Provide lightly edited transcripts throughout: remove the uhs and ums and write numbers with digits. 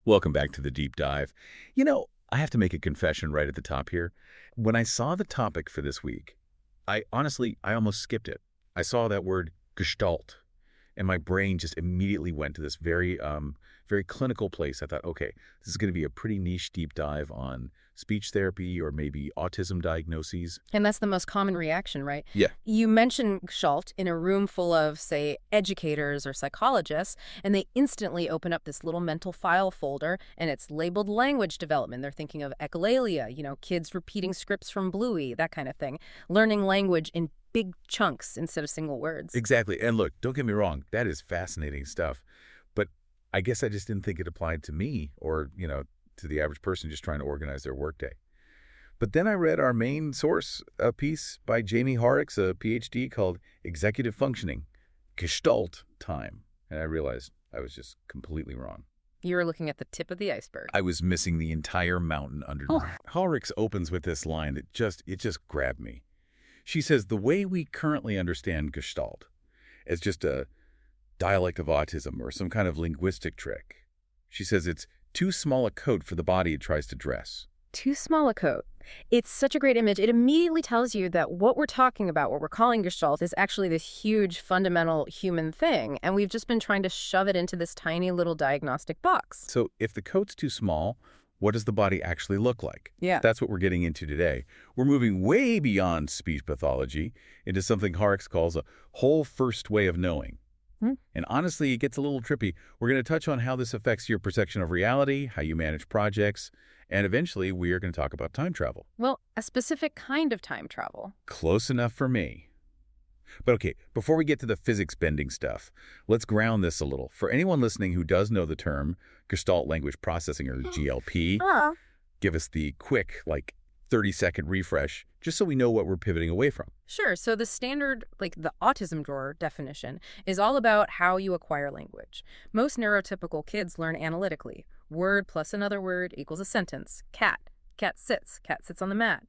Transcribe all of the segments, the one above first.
Welcome back to the deep dive. You know, I have to make a confession right at the top here. When I saw the topic for this week, I almost skipped it. I saw that word Gestalt, and my brain just immediately went to this very clinical place. I thought, okay, this is going to be a pretty niche deep dive on speech therapy or maybe autism diagnoses. And that's the most common reaction, right? Yeah. You mention Gestalt in a room full of, say, educators or psychologists, and they instantly open up this little mental file folder, and it's labeled language development. They're thinking of echolalia, kids repeating scripts from Bluey, that kind of thing. Learning language in big chunks instead of single words. Exactly. And look, don't get me wrong, that is fascinating stuff. But I guess I just didn't think it applied to me or, to the average person just trying to organize their workday. But then I read our main source, a piece by Jaime Hoerricks, a PhD, called Executive Functioning, Gestalt Time. And I realized I was just completely wrong. You were looking at the tip of the iceberg. I was missing the entire mountain underneath. Hoerricks opens with this line that just grabbed me. She says, the way we currently understand Gestalt as just a dialect of autism or some kind of linguistic trick. She says it's too small a coat for the body it tries to dress. Too small a coat. It's such a great image. It immediately tells you that what we're talking about, what we're calling Gestalt, is actually this huge, fundamental human thing, and we've just been trying to shove it into this tiny little diagnostic box. So if the coat's too small, what does the body actually look like? Yeah. That's what we're getting into today. We're moving way beyond speech pathology into something Hoerricks calls a whole first way of knowing. And honestly, it gets a little trippy. We're going to touch on how this affects your perception of reality, how you manage projects, and eventually we are going to talk about time travel. Well, a specific kind of time travel. Close enough for me. But okay, before we get to the physics-bending stuff, let's ground this a little. For anyone listening who does know the term Gestalt Language Processing, or GLP, give us the quick, 30-second refresh, just so we know what we're pivoting away from. Sure. So the standard, the autism drawer definition, is all about how you acquire language. Most neurotypical kids learn analytically. Word plus another word equals a sentence. Cat. Cat sits on the mat.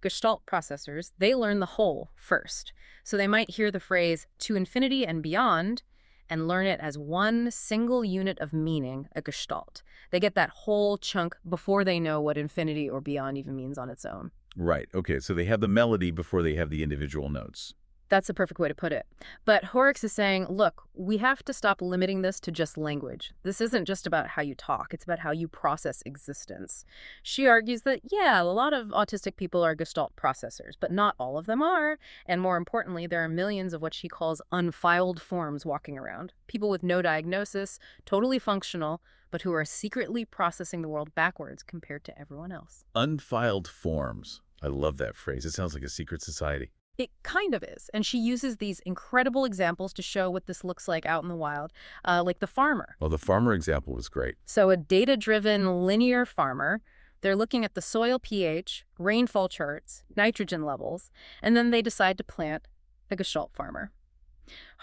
Gestalt processors, they learn the whole first. So they might hear the phrase to infinity and beyond and learn it as one single unit of meaning, a gestalt. They get that whole chunk before they know what infinity or beyond even means on its own. Right. Okay, so they have the melody before they have the individual notes. That's a perfect way to put it. But Hoerricks is saying, look, we have to stop limiting this to just language. This isn't just about how you talk. It's about how you process existence. She argues that, yeah, a lot of autistic people are Gestalt processors, but not all of them are. And more importantly, there are millions of what she calls unfiled forms walking around. People with no diagnosis, totally functional, but who are secretly processing the world backwards compared to everyone else. Unfiled forms. I love that phrase. It sounds like a secret society. It kind of is. And she uses these incredible examples to show what this looks like out in the wild, like the farmer. Well, the farmer example was great. So a data-driven linear farmer, they're looking at the soil pH, rainfall charts, nitrogen levels, and then they decide to plant a Gestalt farmer.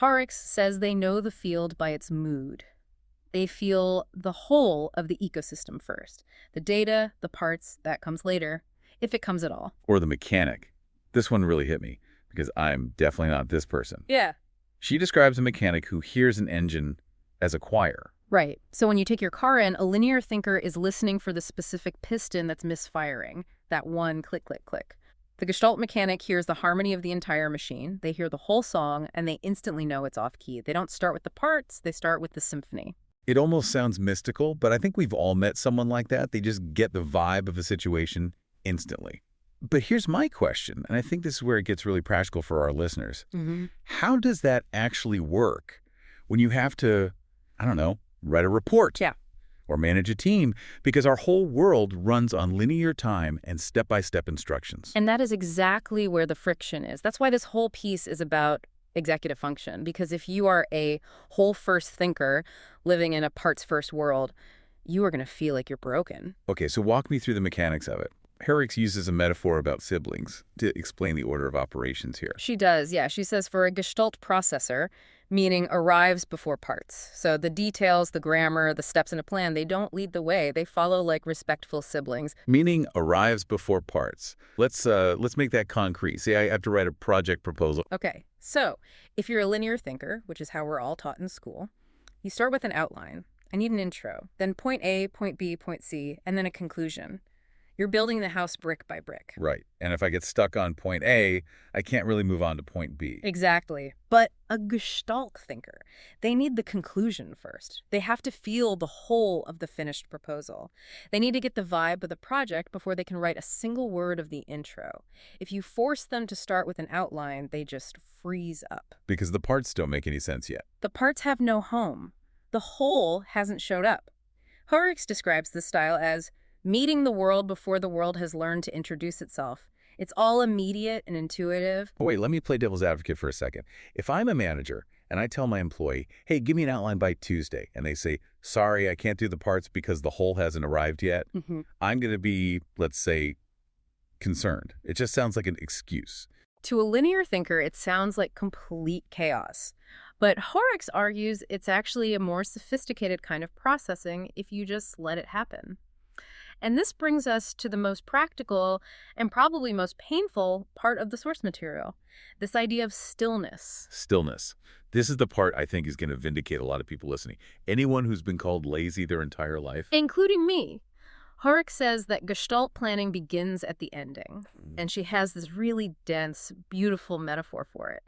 Hoerricks says they know the field by its mood. They feel the whole of the ecosystem first. The data, the parts, that comes later, if it comes at all. Or the mechanic. This one really hit me, because I'm definitely not this person. Yeah. She describes a mechanic who hears an engine as a choir. Right. So when you take your car in, a linear thinker is listening for the specific piston that's misfiring, that one click, click, click. The Gestalt mechanic hears the harmony of the entire machine. They hear the whole song, and they instantly know it's off-key. They don't start with the parts, they start with the symphony. It almost sounds mystical, but I think we've all met someone like that. They just get the vibe of a situation instantly. But here's my question, and I think this is where it gets really practical for our listeners. How does that actually work when you have to, write a report? Yeah. Or manage a team, because our whole world runs on linear time and step-by-step instructions. And that is exactly where the friction is. That's why this whole piece is about executive function, because if you are a whole first thinker living in a parts first world, you are going to feel like you're broken. Okay, so walk me through the mechanics of it. Hoerricks uses a metaphor about siblings to explain the order of operations here. She does, yeah. She says for a Gestalt processor, meaning arrives before parts. So the details, the grammar, the steps in a plan, they don't lead the way. They follow like respectful siblings. Meaning arrives before parts. Let's make that concrete. Say I have to write a project proposal. Okay, so if you're a linear thinker, which is how we're all taught in school, you start with an outline. I need an intro, then point A, point B, point C, and then a conclusion. You're building the house brick by brick. Right. And if I get stuck on point A, I can't really move on to point B. Exactly. But a Gestalt thinker, they need the conclusion first. They have to feel the whole of the finished proposal. They need to get the vibe of the project before they can write a single word of the intro. If you force them to start with an outline, they just freeze up. Because the parts don't make any sense yet. The parts have no home. The whole hasn't showed up. Hoerricks describes this style as meeting the world before the world has learned to introduce itself. It's all immediate and intuitive. Oh, wait, let me play devil's advocate for a second. If I'm a manager and I tell my employee, hey, give me an outline by Tuesday, and they say, sorry, I can't do the parts because the whole hasn't arrived yet, I'm going to be, let's say, concerned. It just sounds like an excuse. To a linear thinker, it sounds like complete chaos. But Hoerricks argues it's actually a more sophisticated kind of processing if you just let it happen. And this brings us to the most practical and probably most painful part of the source material, this idea of stillness. Stillness. This is the part I think is going to vindicate a lot of people listening. Anyone who's been called lazy their entire life. Including me. Hoerricks says that Gestalt planning begins at the ending, and she has this really dense, beautiful metaphor for it.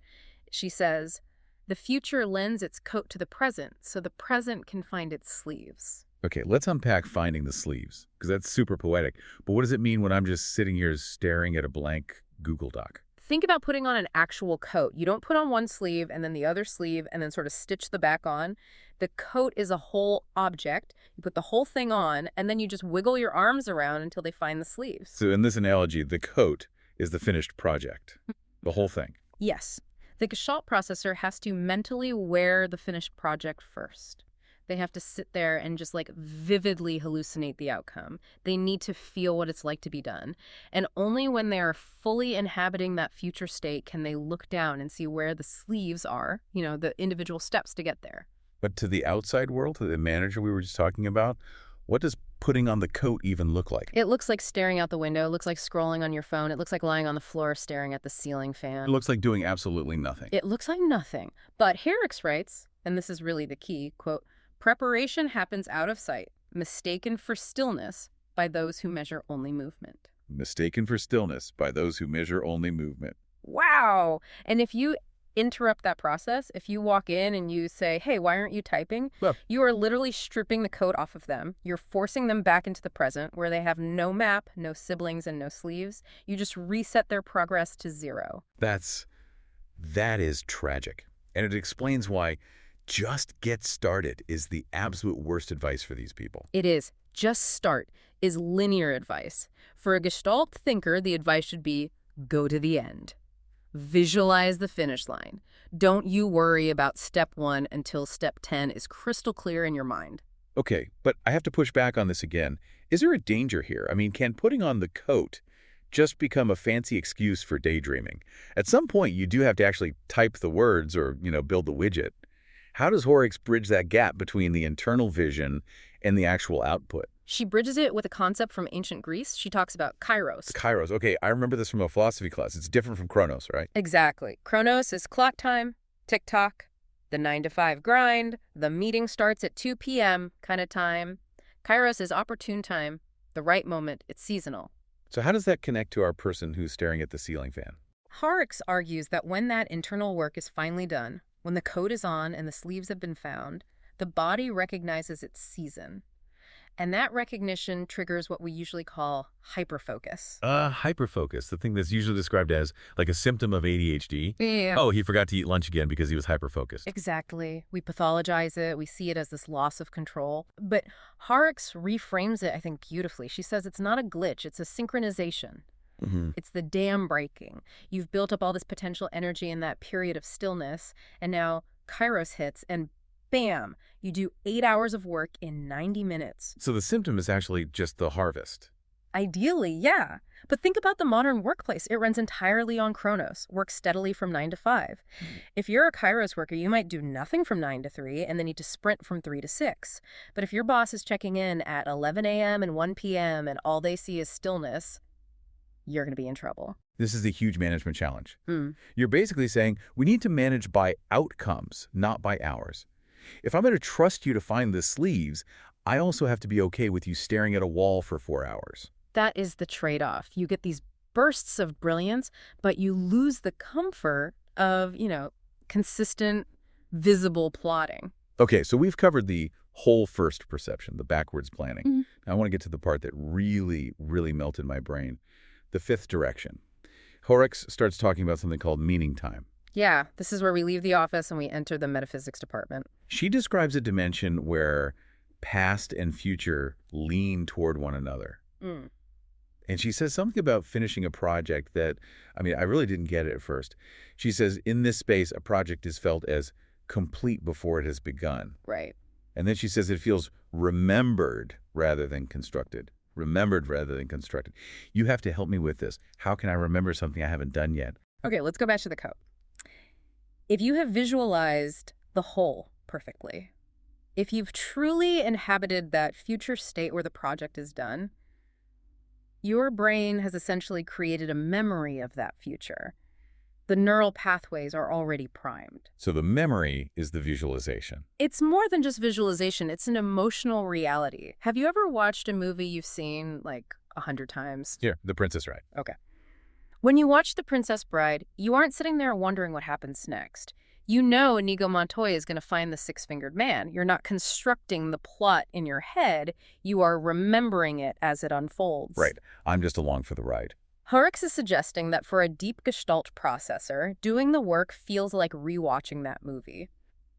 She says, the future lends its coat to the present, so the present can find its sleeves. Okay, let's unpack finding the sleeves, because that's super poetic. But what does it mean when I'm just sitting here staring at a blank Google Doc? Think about putting on an actual coat. You don't put on one sleeve and then the other sleeve and then sort of stitch the back on. The coat is a whole object. You put the whole thing on, and then you just wiggle your arms around until they find the sleeves. So in this analogy, the coat is the finished project, the whole thing. Yes. The Gestalt processor has to mentally wear the finished project first. They have to sit there and just like vividly hallucinate the outcome. They need to feel what it's like to be done. And only when they are fully inhabiting that future state can they look down and see where the sleeves are, the individual steps to get there. But to the outside world, to the manager we were just talking about, what does putting on the coat even look like? It looks like staring out the window. It looks like scrolling on your phone. It looks like lying on the floor staring at the ceiling fan. It looks like doing absolutely nothing. It looks like nothing. But Hoerricks writes, and this is really the key, quote, preparation happens out of sight, mistaken for stillness by those who measure only movement. Mistaken for stillness by those who measure only movement. Wow. And if you interrupt that process, if you walk in and you say, hey, why aren't you typing? Well, you are literally stripping the coat off of them. You're forcing them back into the present where they have no map, no siblings, and no sleeves. You just reset their progress to zero. that is tragic. And it explains why just get started is the absolute worst advice for these people. It is. Just start is linear advice. For a Gestalt thinker, the advice should be go to the end. Visualize the finish line. Don't you worry about step 1 until step 10 is crystal clear in your mind. Okay, but I have to push back on this again. Is there a danger here? I mean, can putting on the coat just become a fancy excuse for daydreaming? At some point, you do have to actually type the words or, build the widget. How does Hoerricks bridge that gap between the internal vision and the actual output? She bridges it with a concept from ancient Greece. She talks about kairos. Kairos. Okay, I remember this from a philosophy class. It's different from Chronos, right? Exactly. Chronos is clock time, tick-tock, the 9 to 5 grind, the meeting starts at 2 p.m. kind of time. Kairos is opportune time, the right moment, it's seasonal. So how does that connect to our person who's staring at the ceiling fan? Hoerricks argues that when that internal work is finally done, when the coat is on and the sleeves have been found, the body recognizes its season. And that recognition triggers what we usually call hyperfocus. Hyperfocus, the thing that's usually described as like a symptom of ADHD. Yeah. Oh, he forgot to eat lunch again because he was hyperfocused. Exactly. We pathologize it. We see it as this loss of control. But Hoerricks reframes it, I think, beautifully. She says it's not a glitch. It's a synchronization. It's the dam breaking. You've built up all this potential energy in that period of stillness, and now Kairos hits, and bam, you do 8 hours of work in 90 minutes. So the symptom is actually just the harvest. Ideally, yeah. But think about the modern workplace. It runs entirely on Chronos, work steadily from 9 to 5. If you're a Kairos worker, you might do nothing from 9 to 3 and then need to sprint from 3 to 6. But if your boss is checking in at 11 a.m. and 1 p.m. and all they see is stillness, you're going to be in trouble. This is a huge management challenge. You're basically saying we need to manage by outcomes, not by hours. If I'm going to trust you to find the sleeves, I also have to be okay with you staring at a wall for 4 hours. That is the trade-off. You get these bursts of brilliance, but you lose the comfort of, consistent, visible plotting. Okay, so we've covered the whole first perception, the backwards planning. Mhm. Now I want to get to the part that really, really melted my brain, the fifth direction. Hoerricks starts talking about something called meaning time. Yeah, this is where we leave the office and we enter the metaphysics department. She describes a dimension where past and future lean toward one another. Mm. And she says something about finishing a project that, I really didn't get it at first. She says, in this space, a project is felt as complete before it has begun. Right. And then she says it feels remembered rather than constructed. Remembered rather than constructed. You have to help me with this. How can I remember something I haven't done yet? Okay, let's go back to the code. If you have visualized the whole perfectly, if you've truly inhabited that future state where the project is done, your brain has essentially created a memory of that future. The neural pathways are already primed. So the memory is the visualization. It's more than just visualization. It's an emotional reality. Have you ever watched a movie you've seen like 100 times? Here, The Princess Bride. Okay. When you watch The Princess Bride, you aren't sitting there wondering what happens next. You know Inigo Montoya is going to find the six-fingered man. You're not constructing the plot in your head. You are remembering it as it unfolds. Right. I'm just along for the ride. Hoerricks is suggesting that for a deep Gestalt processor, doing the work feels like rewatching that movie.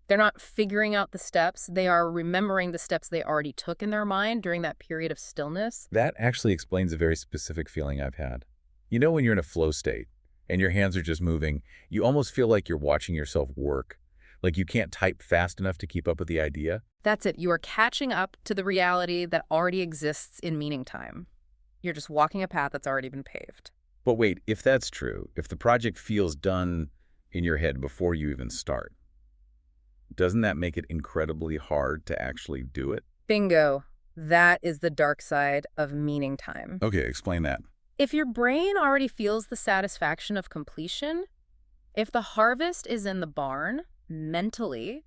They're not figuring out the steps. They are remembering the steps they already took in their mind during that period of stillness. That actually explains a very specific feeling I've had. You know when you're in a flow state and your hands are just moving, you almost feel like you're watching yourself work. Like you can't type fast enough to keep up with the idea. That's it. You are catching up to the reality that already exists in meaning time. You're just walking a path that's already been paved. But wait, if that's true, if the project feels done in your head before you even start, doesn't that make it incredibly hard to actually do it? Bingo. That is the dark side of meaning time. Okay, explain that. If your brain already feels the satisfaction of completion, if the harvest is in the barn, mentally,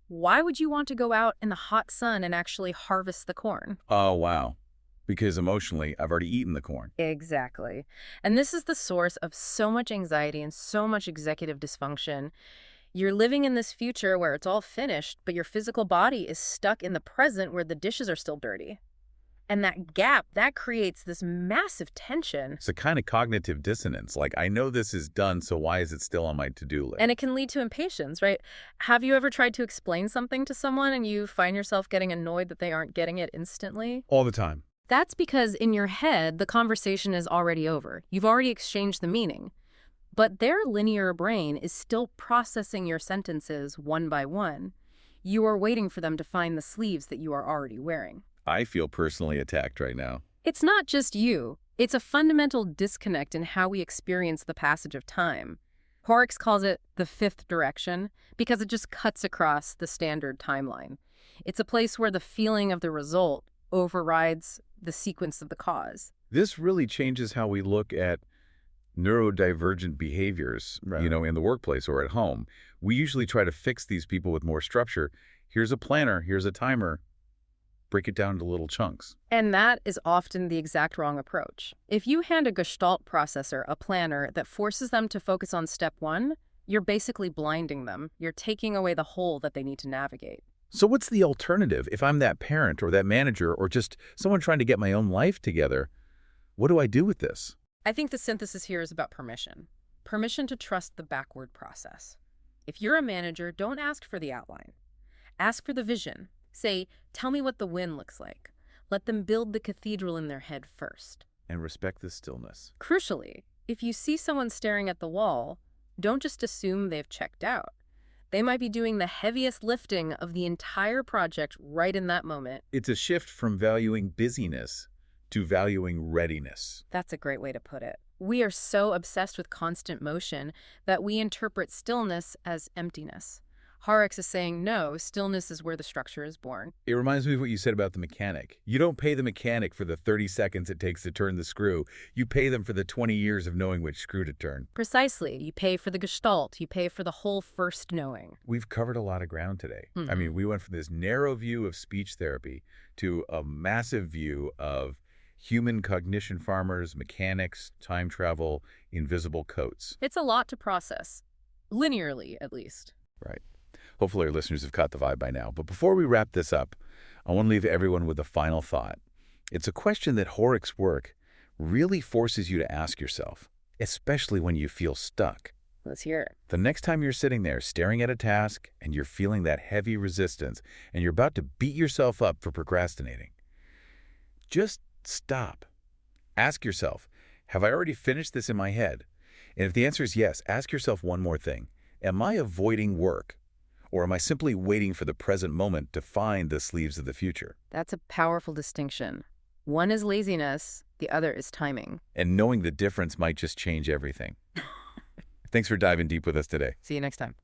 why would you want to go out in the hot sun and actually harvest the corn? Oh, wow. Because emotionally, I've already eaten the corn. Exactly. And this is the source of so much anxiety and so much executive dysfunction. You're living in this future where it's all finished, but your physical body is stuck in the present where the dishes are still dirty. And that gap, that creates this massive tension. It's a kind of cognitive dissonance. Like, I know this is done, so why is it still on my to-do list? And it can lead to impatience, right? Have you ever tried to explain something to someone and you find yourself getting annoyed that they aren't getting it instantly? All the time. That's because in your head, the conversation is already over. You've already exchanged the meaning. But their linear brain is still processing your sentences one by one. You are waiting for them to find the sleeves that you are already wearing. I feel personally attacked right now. It's not just you. It's a fundamental disconnect in how we experience the passage of time. Hoerricks calls it the fifth direction because it just cuts across the standard timeline. It's a place where the feeling of the result overrides the sequence of the cause. This really changes how we look at neurodivergent behaviors, Right. in the workplace or at home. We usually try to fix these people with more structure. Here's a planner, here's a timer. Break it down into little chunks. And that is often the exact wrong approach. If you hand a Gestalt processor a planner that forces them to focus on step one, you're basically blinding them. You're taking away the whole that they need to navigate. So what's the alternative if I'm that parent or that manager or just someone trying to get my own life together? What do I do with this? I think the synthesis here is about permission. Permission to trust the backward process. If you're a manager, don't ask for the outline. Ask for the vision. Say, tell me what the win looks like. Let them build the cathedral in their head first. And respect the stillness. Crucially, if you see someone staring at the wall, don't just assume they've checked out. They might be doing the heaviest lifting of the entire project right in that moment. It's a shift from valuing busyness to valuing readiness. That's a great way to put it. We are so obsessed with constant motion that we interpret stillness as emptiness. Hoerricks is saying no, stillness is where the structure is born. It reminds me of what you said about the mechanic. You don't pay the mechanic for the 30 seconds it takes to turn the screw. You pay them for the 20 years of knowing which screw to turn. Precisely. You pay for the gestalt. You pay for the whole first knowing. We've covered a lot of ground today. I mean, we went from this narrow view of speech therapy to a massive view of human cognition farmers, mechanics, time travel, invisible coats. It's a lot to process. Linearly, at least. Right. Hopefully our listeners have caught the vibe by now. But before we wrap this up, I want to leave everyone with a final thought. It's a question that Hoerricks' work really forces you to ask yourself, especially when you feel stuck. Let's hear it. The next time you're sitting there staring at a task and you're feeling that heavy resistance and you're about to beat yourself up for procrastinating, just stop. Ask yourself, have I already finished this in my head? And if the answer is yes, ask yourself one more thing. Am I avoiding work? Or am I simply waiting for the present moment to find the sleeves of the future? That's a powerful distinction. One is laziness, the other is timing. And knowing the difference might just change everything. Thanks for diving deep with us today. See you next time.